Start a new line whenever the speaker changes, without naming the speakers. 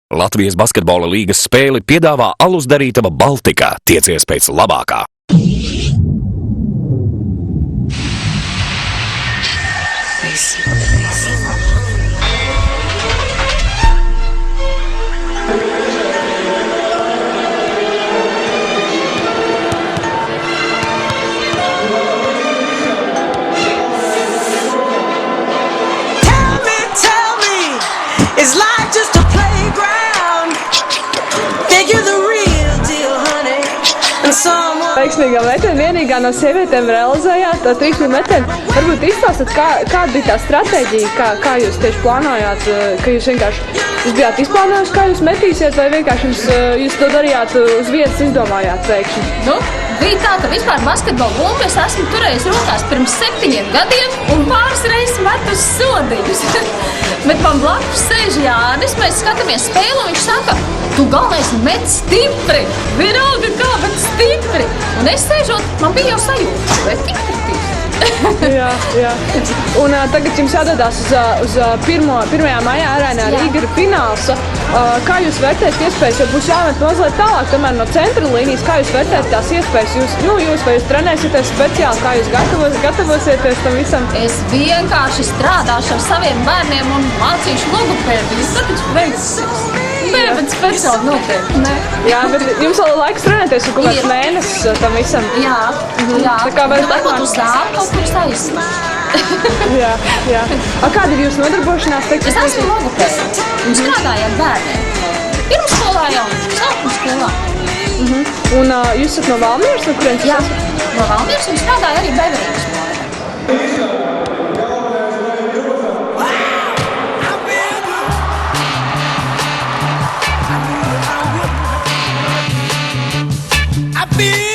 Latvijas basketbola līgas spēli piedāvā alus-darītava Baltika. Tiecies pēc labākā!
Is life just a playground? Think you're the real deal, honey, and someone...
Veiksmīgā metiena vienīgā no sievietēm realizējāt to trīsmīgu metienu. Varbūt izstāstat, kāda bija tā stratēģija, kā jūs tieši plānojāt, ka jūs vienkārši bijāt izplānojuši, kā jūs metīsiet, vai vienkārši jūs to darījāt uz vietas izdomājāt pēkšņi?
Bija tā, ka vispār basketbola bumbu es esmu turējis rokās pirms 7 gadiem un pāris reizes metus sodījus. Bet man blakus sēž Jānis, mēs skatāmies spēli un viņš saka, tu galvenais met stipri, vienalga kā, bet stipri. Un es sēžot, man bija jau sajūta, vai tikritīs.
Jā. Un tagad jums jādodās uz 1. maijā Arēnā Rīga ir fināls. Kā jūs vērtējat iespējas, jo būs jāmet mazliet tālāk, tomēr no centra līnijas, kā jūs vērtējat tās iespējas? Vai jūs trenēsieties speciāli, kā jūs gatavosieties tam visam?
Es vienkārši strādāšu ar saviem bērniem un mācīšu logopēdiju. Tāpēc beigsies. Nē, bet speciāli noteikti, ne.
Jā, bet jums vēl laiks trenēties un kaut kāds mēnesis tam visam.
Jā.
Tā kā
varbūt uz zāli kaut kur saistīt.
Jā. Kāda ir jūsu nodarbošanās?
Es esmu logopēdi un strādāju ar bērniem. Pirmsskolā jau, sākuma skolā.
Un jūs esat no Valmieras, no kurienes?
Jā, no Valmieras un strādāju arī Beverīgas skolā.
I feel